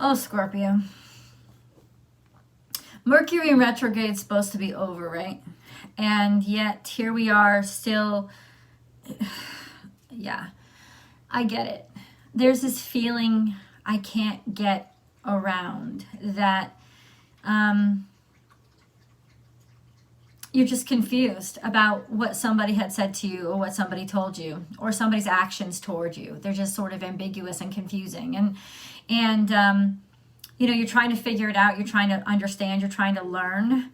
Oh, Scorpio. Mercury in retrograde is supposed to be over, right? And yet here we are still. Yeah, I get it. There's this feeling I can't get around that you're just confused about what somebody had said to you or what somebody told you or somebody's actions toward you. They're just sort of ambiguous and confusing. And you know, you're trying to figure it out. You're trying to understand. You're trying to learn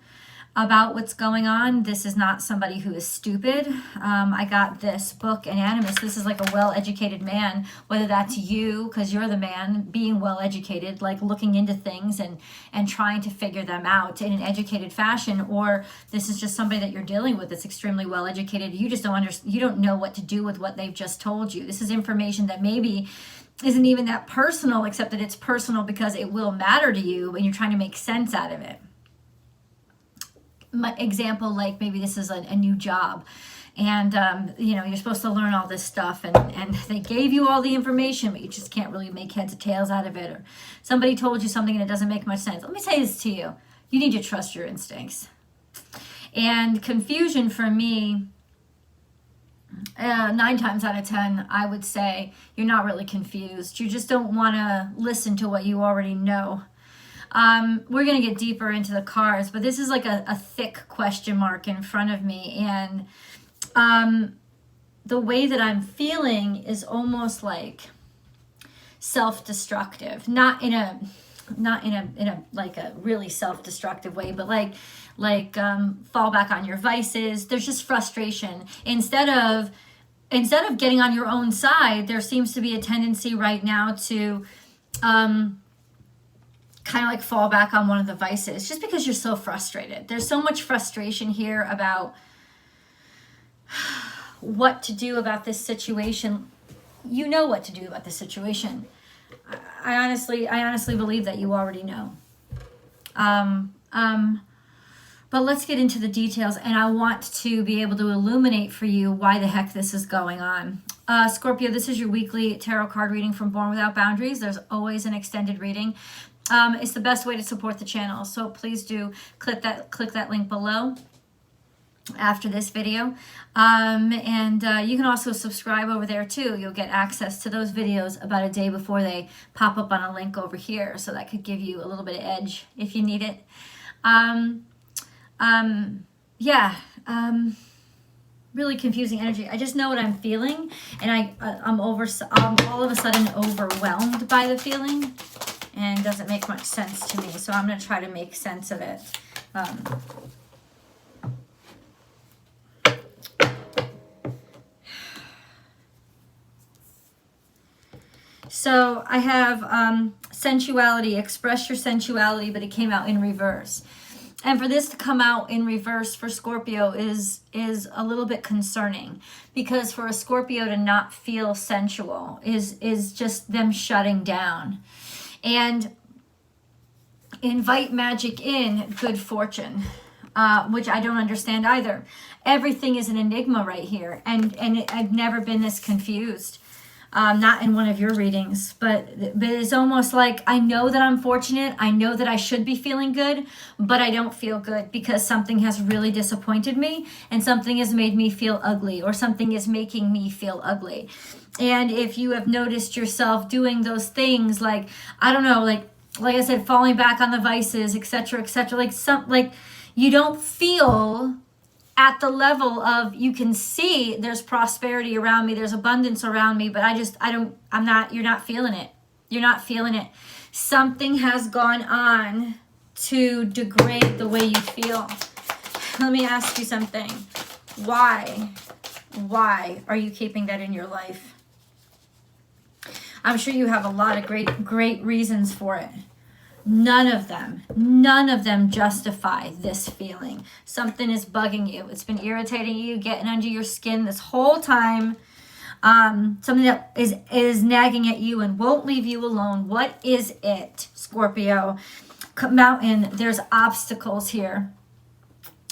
about what's going on. This is not somebody who is stupid. I got this book, Animus. This is like a well-educated man, whether that's you, because you're the man, being well-educated, like looking into things and trying to figure them out in an educated fashion, or this is just somebody that you're dealing with that's extremely well-educated. You just you don't know what to do with what they've just told you. This is information that maybe isn't even that personal, except that it's personal because it will matter to you, and you're trying to make sense out of it. My example, like maybe this is a new job, and you know, you're supposed to learn all this stuff, and they gave you all the information, but you just can't really make heads or tails out of it, or somebody told you something and it doesn't make much sense. Let me say this to you: you need to trust your instincts. And confusion for me, 9 times out of 10, I would say you're not really confused. You just don't want to listen to what you already know. We're going to get deeper into the cards, but this is like a thick question mark in front of me. And the way that I'm feeling is almost like self-destructive, not in a like a really self-destructive way, but like fall back on your vices. There's just frustration. Instead of getting on your own side, there seems to be a tendency right now to kind of like fall back on one of the vices, just because you're so frustrated. There's so much frustration here about what to do about this situation. You know what to do about this situation. I honestly believe that you already know. But let's get into the details, and I want to be able to illuminate for you why the heck this is going on. Scorpio, this is your weekly tarot card reading from Born Without Boundaries. There's always an extended reading. It's the best way to support the channel, so please do click that link below after this video. And you can also subscribe over there too. You'll get access to those videos about a day before they pop up on a link over here, so that could give you a little bit of edge if you need it. Really confusing energy. I just know what I'm feeling, and I'm all of a sudden overwhelmed by the feeling, and it doesn't make much sense to me, so I'm going to try to make sense of it. So I have sensuality, express your sensuality, but it came out in reverse. And for this to come out in reverse for Scorpio is a little bit concerning, because for a Scorpio to not feel sensual is just them shutting down. And invite magic in, good fortune, which I don't understand either. Everything is an enigma right here, and I've never been this confused. Not in one of your readings, but it's almost like I know that I'm fortunate. I know that I should be feeling good, but I don't feel good because something has really disappointed me, and something has made me feel ugly, or something is making me feel ugly. And if you have noticed yourself doing those things, like, I don't know, like I said, falling back on the vices, etc., like you don't feel at the level of, you can see there's prosperity around me, there's abundance around me, but you're not feeling it. You're not feeling it. Something has gone on to degrade the way you feel. Let me ask you something. Why are you keeping that in your life? I'm sure you have a lot of great reasons for it. None of them justify this feeling. Something is bugging you. It's been irritating you, getting under your skin this whole time. Something that is nagging at you and won't leave you alone. What is it, Scorpio? Mountain, there's obstacles here.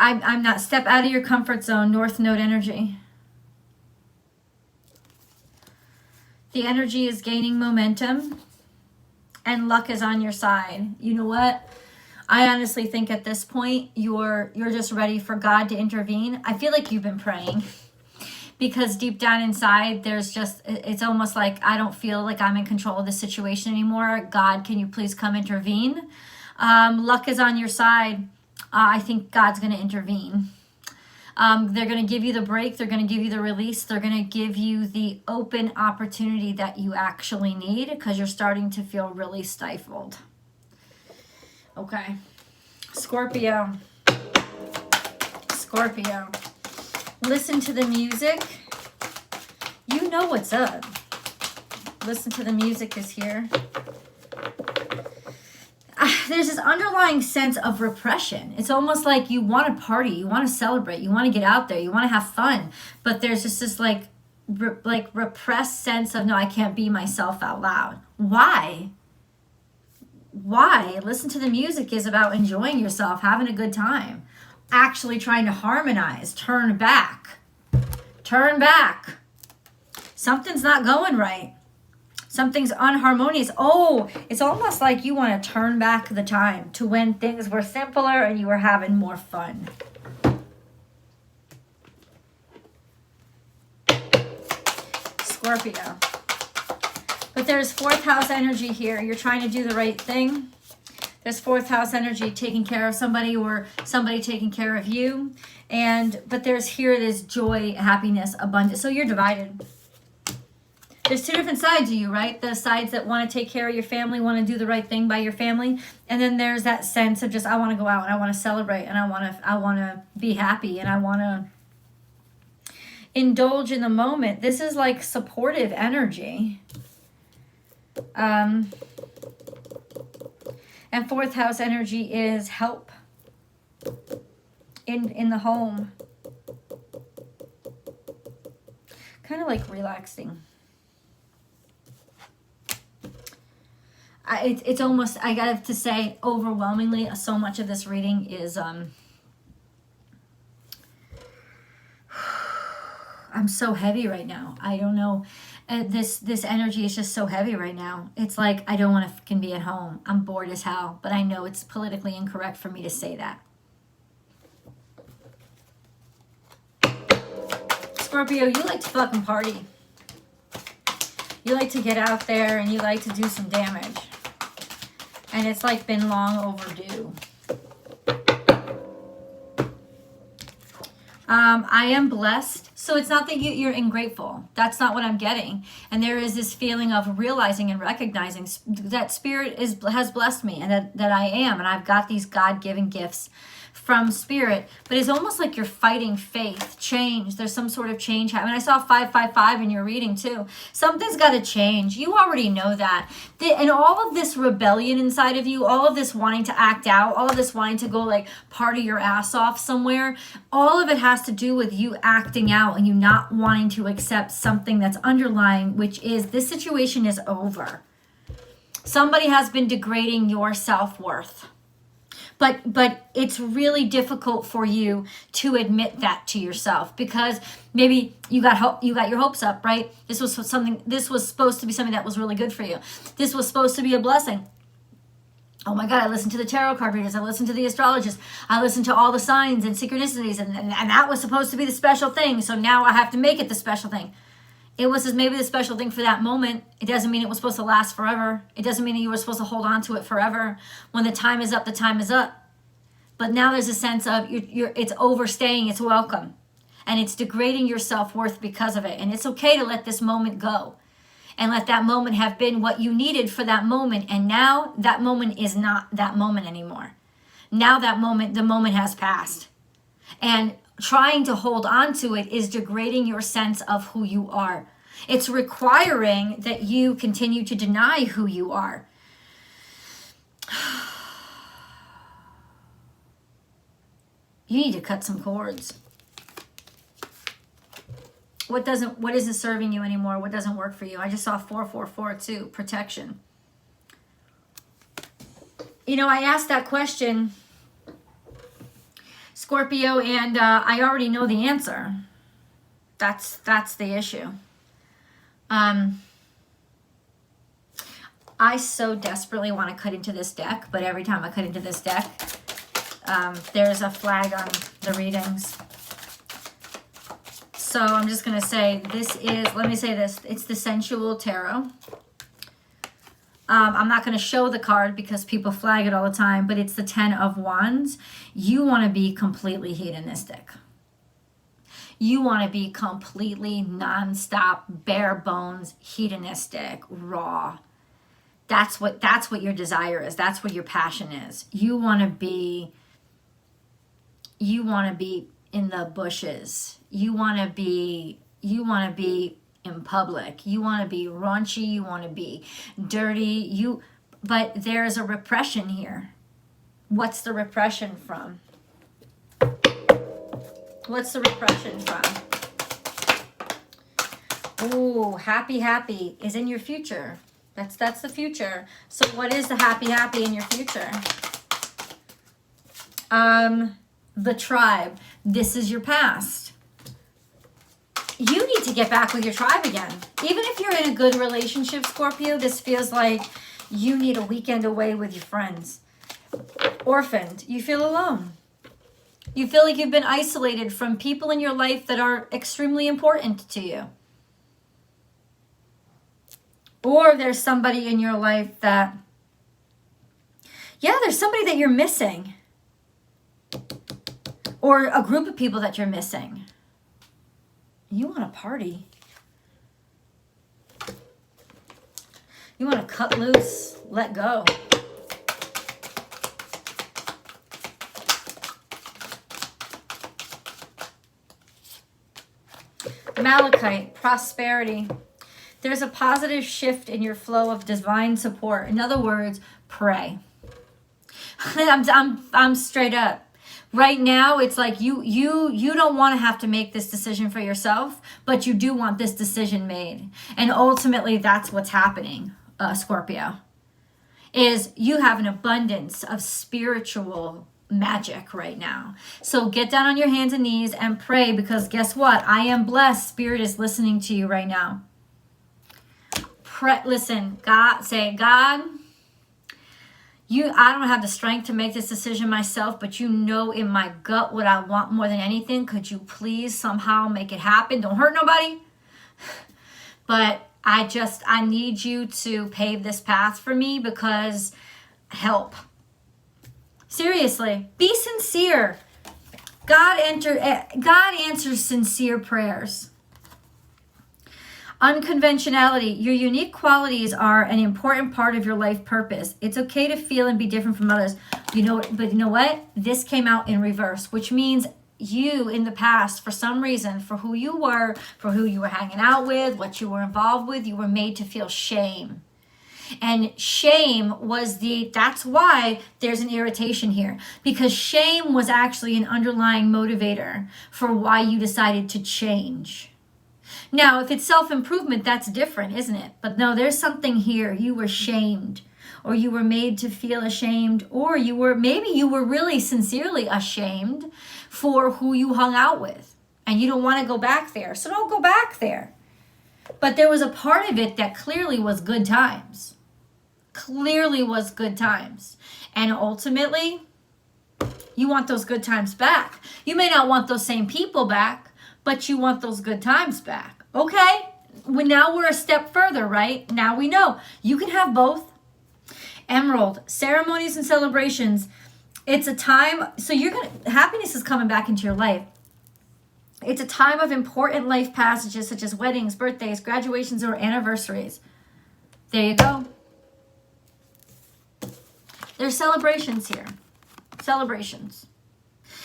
I'm not. Step out of your comfort zone. North Node energy. The energy is gaining momentum and luck is on your side. You know what? I honestly think at this point, you're just ready for God to intervene. I feel like you've been praying because deep down inside, there's just, it's almost like I don't feel like I'm in control of the situation anymore. God, can you please come intervene? Luck is on your side. I think God's going to intervene. They're going to give you the break. They're going to give you the release. They're going to give you the open opportunity that you actually need because you're starting to feel really stifled. Okay. Scorpio. Scorpio. Listen to the music. You know what's up. Listen to the music is here. There's this underlying sense of repression. It's almost like you want to party, you want to celebrate, you want to get out there, you want to have fun, but there's just this like repressed sense of, no, I can't be myself out loud. Why? Listen to the music is about enjoying yourself, having a good time, actually trying to harmonize. Turn back. Something's not going right. Something's unharmonious. Oh, it's almost like you want to turn back the time to when things were simpler and you were having more fun. Scorpio. But there's fourth house energy here. You're trying to do the right thing. There's fourth house energy, taking care of somebody or somebody taking care of you. But there's joy, happiness, abundance. So you're divided. There's two different sides of you, right? The sides that want to take care of your family, want to do the right thing by your family. And then there's that sense of just, I want to go out and I want to celebrate and I want to be happy and I want to indulge in the moment. This is like supportive energy. And fourth house energy is help in the home. Kind of like relaxing. It's almost, I got to say, overwhelmingly, so much of this reading is, I'm so heavy right now. I don't know. This energy is just so heavy right now. It's like, I don't want to fucking be at home. I'm bored as hell. But I know it's politically incorrect for me to say that. Scorpio, you like to fucking party. You like to get out there and you like to do some damage. And it's like been long overdue. I am blessed. So it's not that you're ungrateful. That's not what I'm getting. And there is this feeling of realizing and recognizing that Spirit has blessed me and that I am. And I've got these God-given gifts from Spirit. But it's almost like you're fighting faith, change. There's some sort of change happening. I saw 555 in your reading too. Something's got to change. You already know that. And all of this rebellion inside of you, all of this wanting to act out, all of this wanting to go like party your ass off somewhere, all of it has to do with you acting out and you not wanting to accept something that's underlying, which is this situation is over. Somebody has been degrading your self-worth. But it's really difficult for you to admit that to yourself because maybe you got your hopes up, right? This was supposed to be something that was really good for you. This was supposed to be a blessing. Oh my God, I listened to the tarot card readers. I listened to the astrologists. I listened to all the signs and synchronicities and that was supposed to be the special thing. So now I have to make it the special thing. It was maybe the special thing for that moment. It doesn't mean it was supposed to last forever. It doesn't mean that you were supposed to hold on to it forever. When the time is up, the time is up. But now there's a sense of it's overstaying its welcome. And it's degrading your self-worth because of it. And it's okay to let this moment go. And let that moment have been what you needed for that moment. And now that moment is not that moment anymore. Now the moment has passed. And trying to hold on to it is degrading your sense of who you are. It's requiring that you continue to deny who you are. You need to cut some cords. What isn't serving you anymore? What doesn't work for you? I just saw 444 too, protection. You know, I asked that question. Scorpio, and I already know the answer. That's the issue. I so desperately want to cut into this deck, but every time I cut into this deck, there's a flag on the readings. So I'm just going to say this is, let me say this, it's the Sensual Tarot. I'm not going to show the card because people flag it all the time, but it's the 10 of Wands. You want to be completely hedonistic. You want to be completely nonstop, bare bones, hedonistic, raw. That's what your desire is. That's what your passion is. You want to be in the bushes. You want to be in public. You want to be raunchy. You want to be dirty. But there's a repression here. What's the repression from? What's the repression from? Ooh, happy is in your future. That's the future. So what is the happy in your future? The tribe. This is your past. You need to get back with your tribe again. Even if you're in a good relationship, Scorpio, this feels like you need a weekend away with your friends. Orphaned. You feel alone. You feel like you've been isolated from people in your life that are extremely important to you. Or there's somebody in your life that, there's somebody that you're missing. Or a group of people that you're missing. You want to party. You want to cut loose, let go. Malachite, prosperity. There's a positive shift in your flow of divine support. In other words, pray. I'm straight up. Right now, it's like you don't want to have to make this decision for yourself, but you do want this decision made. And ultimately, that's what's happening, Scorpio, is you have an abundance of spiritual magic right now. So get down on your hands and knees and pray, because guess what? I am blessed. Spirit is listening to you right now. Listen, God, say, God, I don't have the strength to make this decision myself, but you know in my gut what I want more than anything. Could you please somehow make it happen? Don't hurt nobody. But I need you to pave this path for me, because help. Seriously, be sincere. God answers sincere prayers. Unconventionality. Your unique qualities are an important part of your life purpose. It's okay to feel and be different from others. But you know what? This came out in reverse, which means you in the past, for some reason, for who you were hanging out with, what you were involved with, you were made to feel shame. And shame was that's why there's an irritation here, because shame was actually an underlying motivator for why you decided to change. Now, if it's self-improvement, that's different, isn't it? But no, there's something here. You were shamed, or you were made to feel ashamed, or maybe you were really sincerely ashamed for who you hung out with, and you don't want to go back there. So don't go back there. But there was a part of it that clearly was good times. Clearly was good times. And ultimately, you want those good times back. You may not want those same people back, but you want those good times back. Okay, now we're a step further, right? Now we know you can have both. Emerald, ceremonies and celebrations. It's a time, so happiness is coming back into your life. It's a time of important life passages such as weddings, birthdays, graduations, or anniversaries. There you go. There's celebrations here. Celebrations.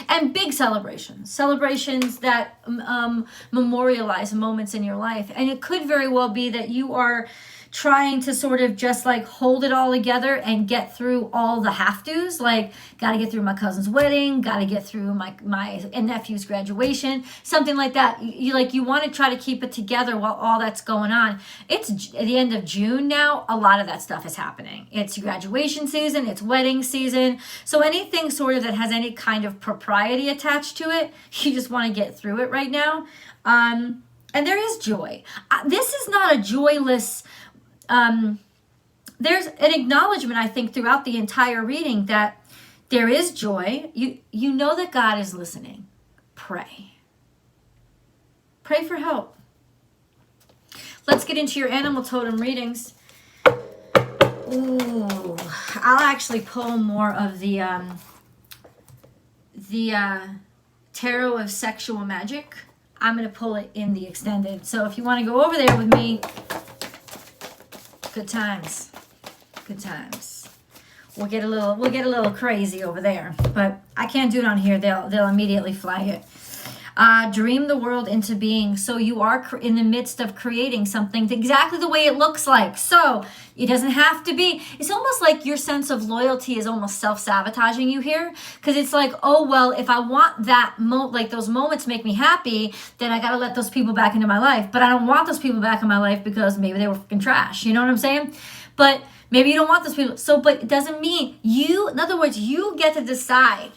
And big celebrations. Celebrations that memorialize moments in your life. And it could very well be that you are trying to sort of just like hold it all together and get through all the have-tos, like gotta get through my cousin's wedding, gotta get through my nephew's graduation, something like that. You want to try to keep it together while all that's going on. It's at the end of June now. A lot of that stuff is happening. It's graduation season, it's wedding season. So anything sort of that has any kind of propriety attached to it, you just want to get through it right now. And there is joy. This is not a joyless. There's an acknowledgement, I think, throughout the entire reading that there is joy. You know that God is listening. Pray. Pray for help. Let's get into your animal totem readings. Ooh, I'll actually pull more of the Tarot of Sexual Magic. I'm going to pull it in the extended. So if you want to go over there with me, good times. Good times. We'll get a little crazy over there, but I can't do it on here. They'll immediately flag it. Dream the world into being. So you are in the midst of creating something exactly the way it looks like. So it doesn't have to be. It's almost like your sense of loyalty is almost self-sabotaging you here, because it's like, oh well, if I want that like those moments make me happy, then I gotta let those people back into my life. But I don't want those people back in my life because maybe they were fucking trash. You know what I'm saying? But maybe you don't want those people. So, but it doesn't mean in other words, you get to decide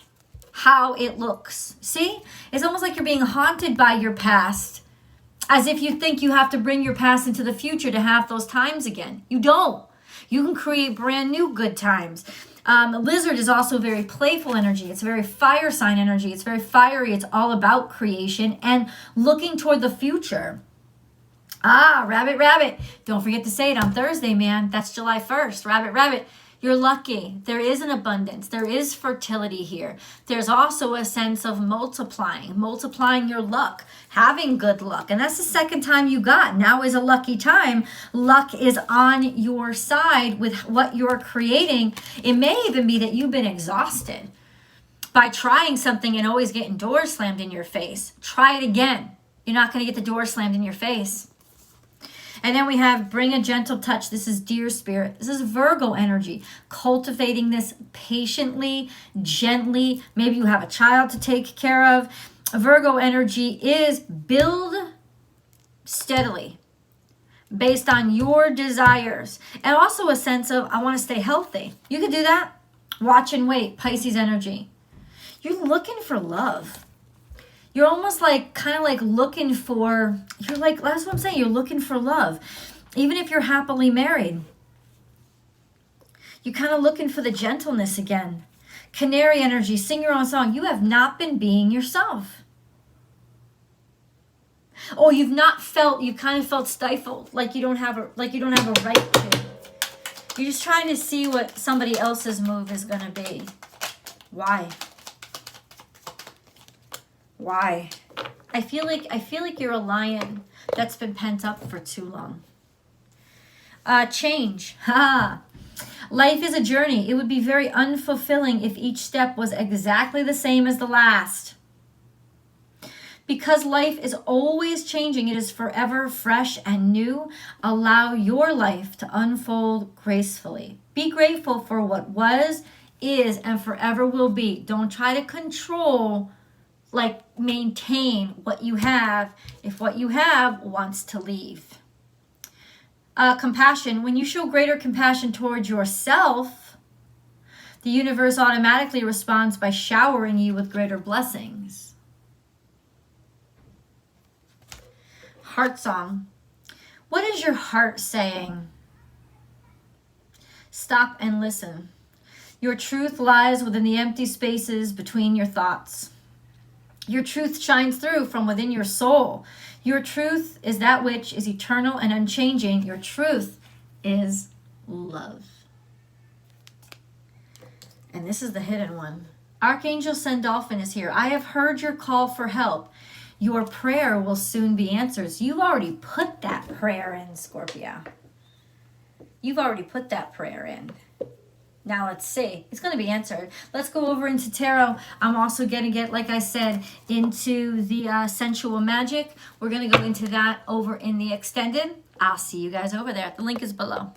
how it looks. See? It's almost like you're being haunted by your past, as if you think you have to bring your past into the future to have those times again. You don't. You can create brand new good times. Lizard is also very playful energy. It's very fire sign energy. It's very fiery. It's all about creation and looking toward the future. Rabbit. Don't forget to say it on Thursday, man. That's July 1st. Rabbit. You're lucky. There is an abundance. There is fertility here. There's also a sense of multiplying your luck, having good luck. And that's the second time you got. Now is a lucky time. Luck is on your side with what you're creating. It may even be that you've been exhausted by trying something and always getting doors slammed in your face. Try it again. You're not going to get the door slammed in your face. And then we have bring a gentle touch. This is deer spirit. This is Virgo energy. Cultivating this patiently, gently. Maybe you have a child to take care of. Virgo energy is build steadily based on your desires. And also a sense of, I want to stay healthy. You could do that. Watch and wait. Pisces energy. You're looking for love. You're almost like, kind of like looking for, that's what I'm saying. You're looking for love. Even if you're happily married. You're kind of looking for the gentleness again. Canary energy, sing your own song. You have not been being yourself. Or you've kind of felt stifled. Like you don't have a right to. You're just trying to see what somebody else's move is going to be. Why? I feel like you're a lion that's been pent up for too long. Change. Life is a journey. It would be very unfulfilling if each step was exactly the same as the last. Because life is always changing, it is forever fresh and new. Allow your life to unfold gracefully. Be grateful for what was, is, and forever will be. Don't try to control, maintain what you have if what you have wants to leave. Compassion. When you show greater compassion towards yourself, the universe automatically responds by showering you with greater blessings. Heart song. What is your heart saying? Stop and listen. Your truth lies within the empty spaces between your thoughts. Your truth shines through from within your soul. Your truth is that which is eternal and unchanging. Your truth is love. And this is the hidden one. Archangel Sandalphon is here. I have heard your call for help. Your prayer will soon be answered. You've already put that prayer in, Scorpio. You've already put that prayer in. Now let's see. It's going to be answered. Let's go over into tarot. I'm also going to get, like I said, into the sensual magic. We're going to go into that over in the extended. I'll see you guys over there. The link is below.